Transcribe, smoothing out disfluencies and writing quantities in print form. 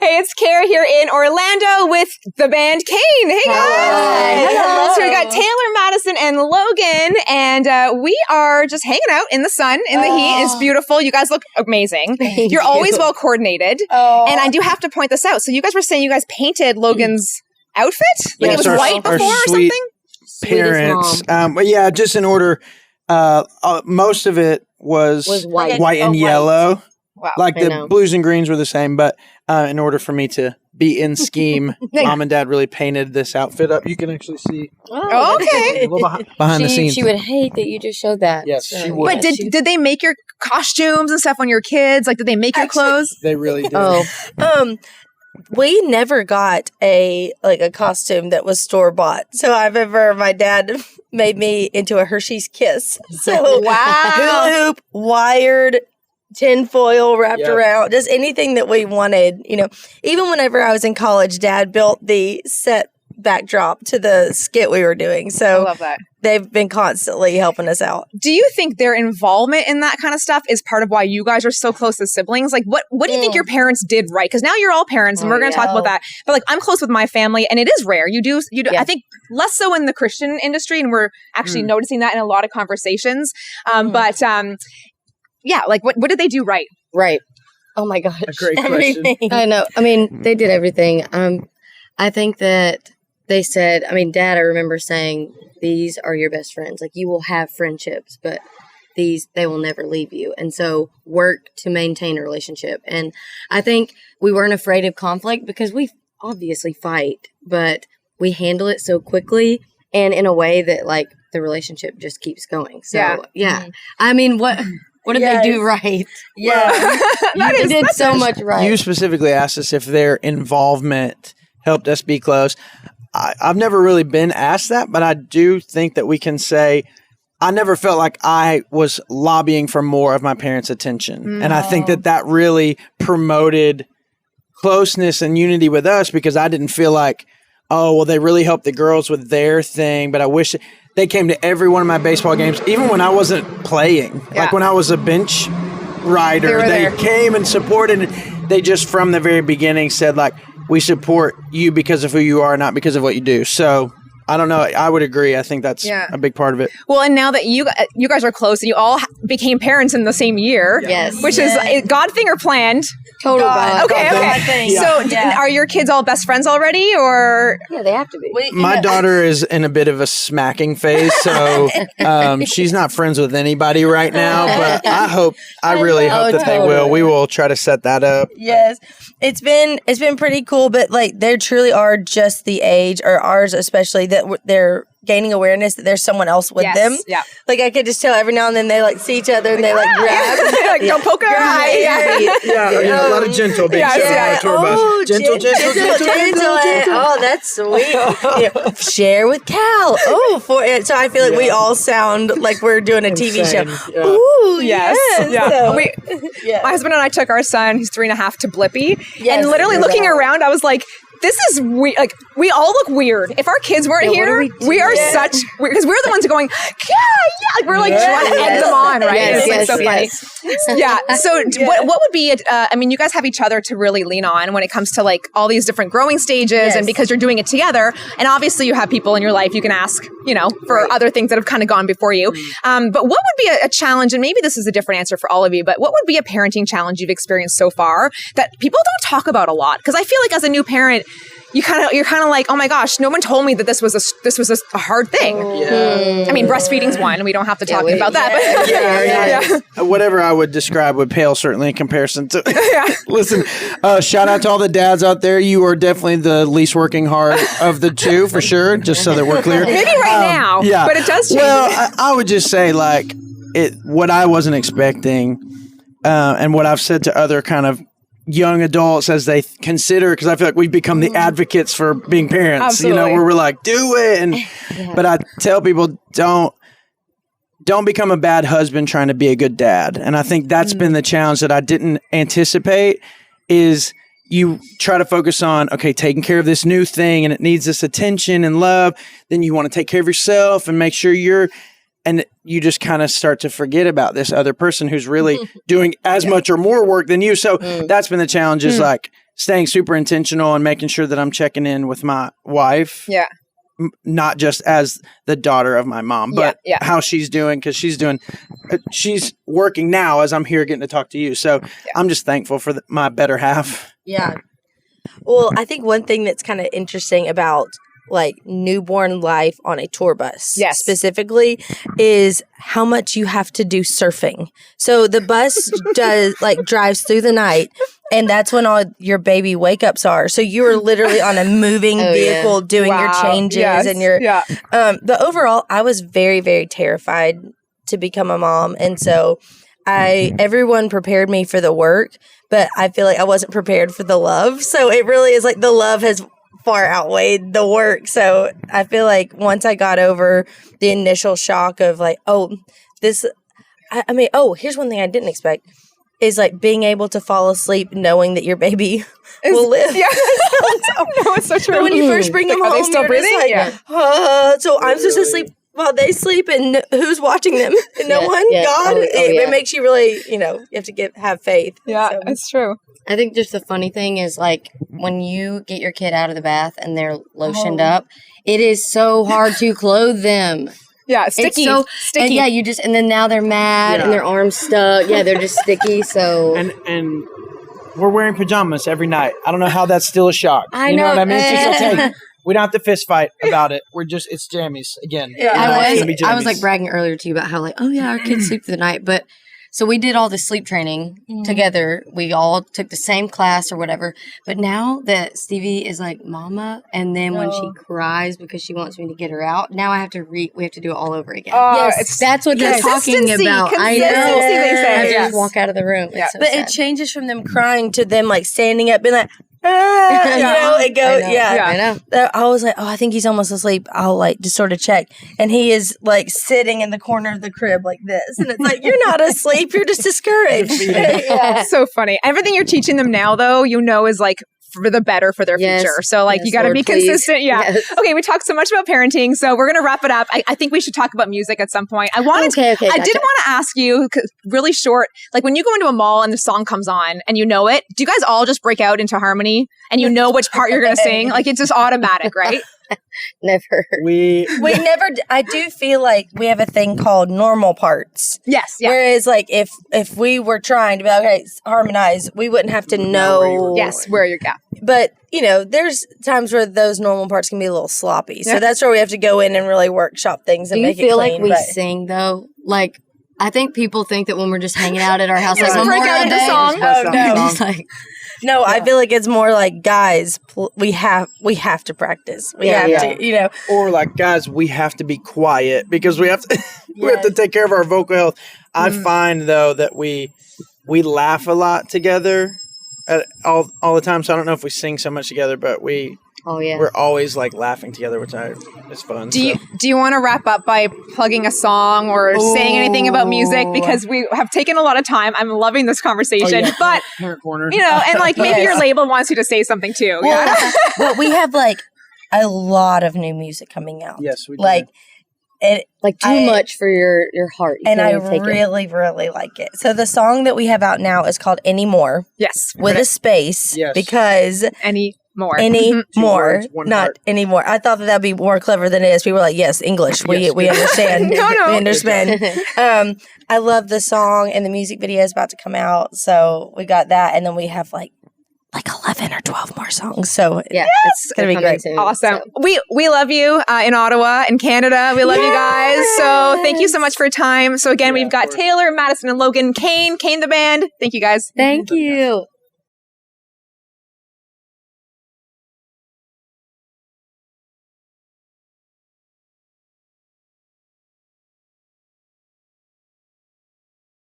Hey, it's Kara here in Orlando with the band CAIN. Hey, guys. Hello. So we got Taylor, Madison, and Logan, and we are just hanging out in the sun, in the heat. It's beautiful. You guys look amazing. You're always well coordinated. And I do have to point this out. So you guys were saying you guys painted Logan's outfit? Like it was white before or something? Parents. But yeah, just in order. Most of it was white and yellow. Wow. Like the blues and greens were the same, but in order for me to be in scheme, Mom and Dad really painted this outfit up. You can actually see okay. a little behind the scenes. She would hate that you just showed that. Yes, she would. But did they make your costumes and stuff when you were kids? Like, did they make your clothes? They really did. We never got a costume that was store bought. So I remember my dad made me into a Hershey's Kiss. So hula hoop, wired, tinfoil wrapped around, just anything that we wanted. You know, even whenever I was in college, Dad built the set backdrop to the skit we were doing. So I love that. They've been constantly helping us out. Do you think their involvement in that kind of stuff is part of why you guys are so close as siblings? Like, what do you think your parents did right? Because now you're all parents, and we're going to talk about that. But like, I'm close with my family, and it is rare. You do. I think less so in the Christian industry, and we're actually noticing that in a lot of conversations. Yeah, like what did they do right? Right. Oh my gosh. A great question. I know. I mean, they did everything. I think that they said, Dad, I remember saying, these are your best friends. Like, you will have friendships, but they will never leave you. And so work to maintain a relationship. And I think we weren't afraid of conflict because we obviously fight, but we handle it so quickly and in a way that like the relationship just keeps going. So yeah. I mean, what did they do right? Yeah. They did so much right. You specifically asked us if their involvement helped us be close. I've never really been asked that, but I do think that we can say I never felt like I was lobbying for more of my parents' attention. And I think that really promoted closeness and unity with us because I didn't feel like, oh, well, they really helped the girls with their thing, but I wish they came to every one of my baseball games, even when I wasn't playing. Yeah. Like when I was a bench rider, they came and supported. They just from the very beginning said, like, we support you because of who you are, not because of what you do. So I don't know. I would agree. I think that's a big part of it. Well, and now that you guys are close and you all became parents in the same year, which is God thing or planned? Total God. Okay. So are your kids all best friends already, or? Yeah, they have to be. My daughter is in a bit of a smacking phase, so she's not friends with anybody right now, but I really hope that they will. We will try to set that up. Yes. It's been pretty cool, but like they truly are just the age, or ours especially, that they're gaining awareness that there's someone else with them. Yeah. Like I could just tell every now and then they like see each other and they like grab. Like don't poke our eye. A lot of gentle being said on our tour bus. Gentle. Oh, that's sweet. Share with Cal. So I feel like we all sound like we're doing a TV show. Ooh, yes. Yeah. So, my husband and I took our son, he's 3.5, to Blippi. And literally looking around, I was like, this is weird. Like, we all look weird. If our kids weren't here, we are such weird, because we're the ones going, like we're like trying to egg them on, right? It's so funny. Yeah. So what would be you guys have each other to really lean on when it comes to like all these different growing stages, and because you're doing it together, and obviously you have people in your life you can ask, for other things that have kind of gone before you. But what would be a challenge, and maybe this is a different answer for all of you, but what would be a parenting challenge you've experienced so far that people don't talk about a lot? Because I feel like as a new parent, you're kind of like, oh my gosh, no one told me that this was a hard thing. I mean, breastfeeding's one. We don't have to talk about that. But whatever I would describe would pale certainly in comparison to. Listen, shout out to all the dads out there. You are definitely the least working hard of the two, for sure. Just so that we're clear. Maybe right now, but it does change. Well, I would just say like what I wasn't expecting, and what I've said to other kind of young adults as they consider, because I feel like we've become the advocates for being parents. Absolutely. Where we're like, do it, but I tell people don't become a bad husband trying to be a good dad. And I think that's been the challenge that I didn't anticipate, is you try to focus on, okay, taking care of this new thing and it needs this attention and love. Then you want to take care of yourself and make sure and you just kind of start to forget about this other person who's really doing as much or more work than you. So that's been the challenge, is like staying super intentional and making sure that I'm checking in with my wife. Yeah. Not just as the daughter of my mom, but how she's doing, because she's working now as I'm here getting to talk to you. So I'm just thankful for my better half. Yeah. Well, I think one thing that's kind of interesting about like newborn life on a tour bus specifically is how much you have to do surfing. So the bus drives through the night, and that's when all your baby wake ups are. So you are literally on a moving vehicle doing your changes and your but overall I was very, very terrified to become a mom. And so everyone prepared me for the work, but I feel like I wasn't prepared for the love. So it really is like the love has far outweighed the work. So I feel like once I got over the initial shock of like, here's one thing I didn't expect is like being able to fall asleep knowing that your baby will live. Yeah. No, it's so true. But when you first bring them home, are they still breathing? So I'm supposed to sleep while they sleep, and who's watching them? And no one? God? It makes you really, you have to have faith. Yeah, it's true. I think just the funny thing is like when you get your kid out of the bath and they're lotioned up, it is so hard to clothe them. Yeah, sticky. It's sticky. And and then now they're mad and their arms stuck. Yeah, they're just sticky. So and we're wearing pajamas every night. I don't know how that's still a shock. I know. know What I mean? It's just okay. We don't have to fist fight about it. It's jammies again. Yeah, I was like bragging earlier to you about how like, our kids sleep through the night, but. So we did all the sleep training together. We all took the same class or whatever. But now that Stevie is like mama, and then when she cries because she wants me to get her out, now I have to we have to do it all over again. That's what they're talking about. I know. They say. I just walk out of the room. Yeah. So but sad. it changes from them crying to them like standing up, being like, it goes, I know. I was like, I think he's almost asleep. I'll like just sort of check. And he is like sitting in the corner of the crib like this. And it's like, you're not asleep. You're just discouraged. So funny. Everything you're teaching them now, though, is like for the better for their future. So like you got to be consistent. Yeah. Yes. Okay. We talked so much about parenting. So we're going to wrap it up. I think we should talk about music at some point. I did want to ask you really short, like when you go into a mall and the song comes on and you know it, do you guys all just break out into harmony and you know which part you're going to sing? Like it's just automatic, right? Never. We never. I do feel like we have a thing called normal parts. Yes. Yeah. Whereas, like, if we were trying to be like, okay, harmonize, we wouldn't have to know. Where you're at. But there's times where those normal parts can be a little sloppy. So that's where we have to go in and really workshop things and make it clean. Do you feel like we sing though? Like, I think people think that when we're just hanging out at our house, like break out into song. No, I feel like it's more like, guys, we have to practice. We have to, Or like, guys, we have to be quiet because we have to we have to take care of our vocal health. I find though that we laugh a lot together all the time. So I don't know if we sing so much together, but we're always like laughing together, which is fun. Do you want to wrap up by plugging a song or saying anything about music? Because we have taken a lot of time. I'm loving this conversation, but Parent corner. And like maybe your label wants you to say something too. Well, we have like a lot of new music coming out. Yes, we do. Like too much for your heart. And I really, really like it. So the song that we have out now is called Anymore. Yes. With a space. Yes. Because Anymore. Anymore. Words, not heart. Anymore. I thought that'd be more clever than it is. People were like, yes, English. We understand. No. We understand. I love the song, and the music video is about to come out. So we got that. And then we have like 11 or 12 more songs. So it's going to be great. Soon, awesome. So. We love you in Ottawa, in Canada. We love you guys. So thank you so much for your time. So again, we've got Taylor, Madison, and Logan, CAIN the band. Thank you guys. Thank you.